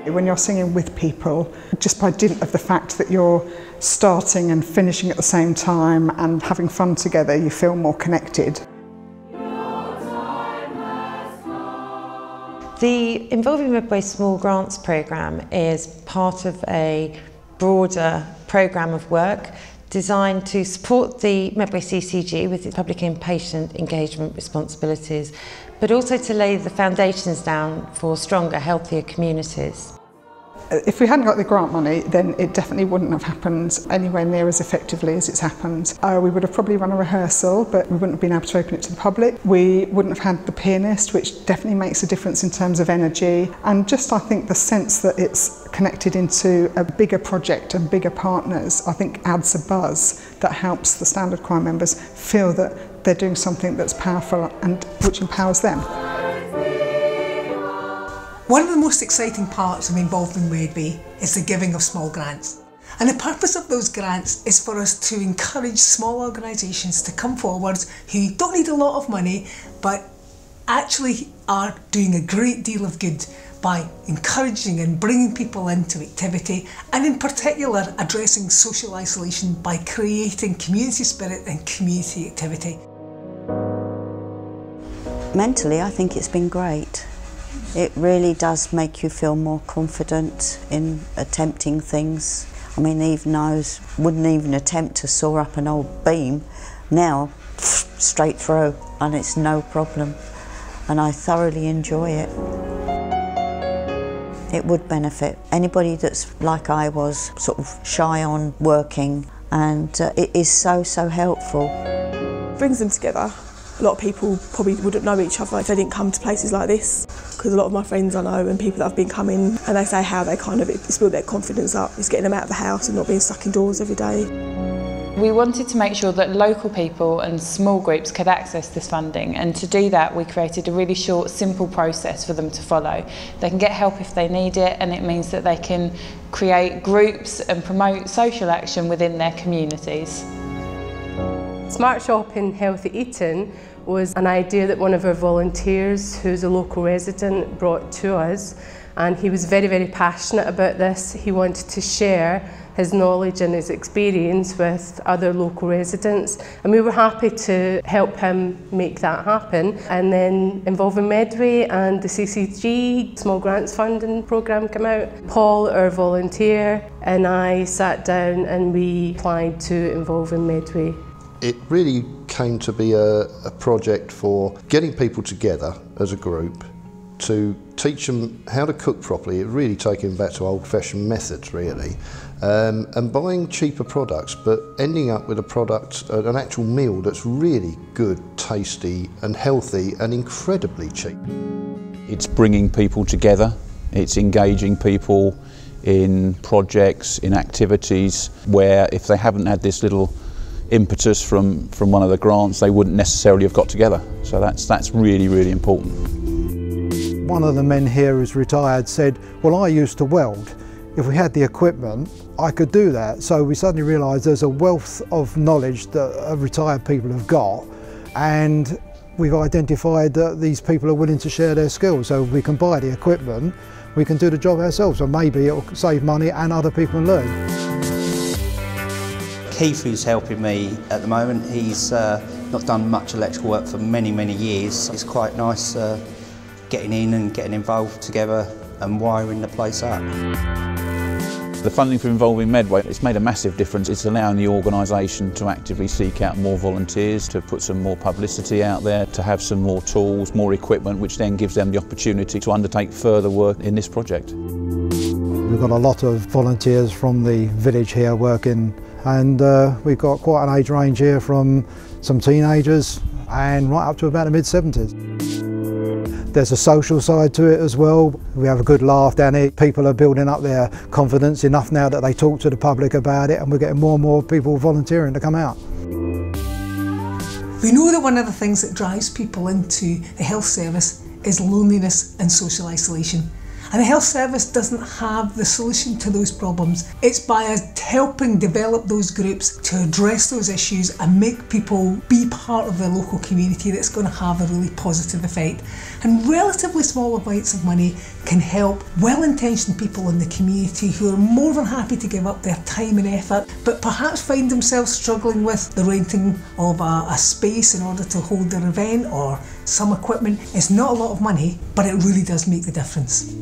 When you're singing with people, just by dint of the fact that you're starting and finishing at the same time and having fun together, you feel more connected. The Involving Medway Small Grants programme is part of a broader programme of work designed to support the Medway CCG with its public and patient engagement responsibilities, but also to lay the foundations down for stronger, healthier communities. If we hadn't got the grant money, then it definitely wouldn't have happened anywhere near as effectively as it's happened. We would have probably run a rehearsal, but we wouldn't have been able to open it to the public. We wouldn't have had the pianist, which definitely makes a difference in terms of energy. And just, I think, the sense that it's connected into a bigger project and bigger partners, I think adds a buzz that helps the standard choir members feel that they're doing something that's powerful and which empowers them. One of the most exciting parts of Involving Medway is the giving of small grants. And the purpose of those grants is for us to encourage small organisations to come forward who don't need a lot of money but actually are doing a great deal of good by encouraging and bringing people into activity, and in particular addressing social isolation by creating community spirit and community activity. Mentally, I think it's been great. It really does make you feel more confident in attempting things. I mean, even though I wouldn't even attempt to saw up an old beam, now straight through, and it's no problem. And I thoroughly enjoy it. It would benefit anybody that's like I was, sort of shy on working, and it is so helpful. It brings them together. A lot of people probably wouldn't know each other if they didn't come to places like this, because a lot of my friends I know and people that have been coming, and they say how they it's built their confidence up. It's getting them out of the house and not being stuck indoors every day. We wanted to make sure that local people and small groups could access this funding, and to do that we created a really short, simple process for them to follow. They can get help if they need it, and it means that they can create groups and promote social action within their communities. Smart Shopping, Healthy Eating was an idea that one of our volunteers, who's a local resident, brought to us, and he was very passionate about this. He wanted to share his knowledge and his experience with other local residents, and we were happy to help him make that happen. And then Involving Medway and the CCG Small Grants Funding Programme came out. Paul, our volunteer, and I sat down and we applied to Involving Medway. It really came to be a project for getting people together as a group to teach them how to cook properly. It really taking back to old-fashioned methods, really, and buying cheaper products, but ending up with a product, an actual meal that's really good, tasty and healthy and incredibly cheap. It's bringing people together, it's engaging people in projects, in activities where if they haven't had this little impetus from one of the grants, they wouldn't necessarily have got together. So that's really important. One of the men here who's retired said, well, I used to weld. If we had the equipment, I could do that. So we suddenly realised there's a wealth of knowledge that retired people have got, and we've identified that these people are willing to share their skills. So if we can buy the equipment, we can do the job ourselves, and maybe it'll save money and other people can learn. Keith, who's helping me at the moment, he's not done much electrical work for many years. It's quite nice getting in and getting involved together and wiring the place up. The funding for Involving Medway, it's made a massive difference. It's allowing the organisation to actively seek out more volunteers, to put some more publicity out there, to have some more tools, more equipment, which then gives them the opportunity to undertake further work in this project. We've got a lot of volunteers from the village here working, and we've got quite an age range here from some teenagers and right up to about the mid-70s. There's a social side to it as well. We have a good laugh down here. People are building up their confidence enough now that they talk to the public about it, and we're getting more and more people volunteering to come out. We know that one of the things that drives people into the health service is loneliness and social isolation. And the health service doesn't have the solution to those problems. It's by us helping develop those groups to address those issues and make people be part of the local community that's going to have a really positive effect. And relatively small amounts of money can help well-intentioned people in the community who are more than happy to give up their time and effort, but perhaps find themselves struggling with the renting of a space in order to hold their event or some equipment. It's not a lot of money, but it really does make the difference.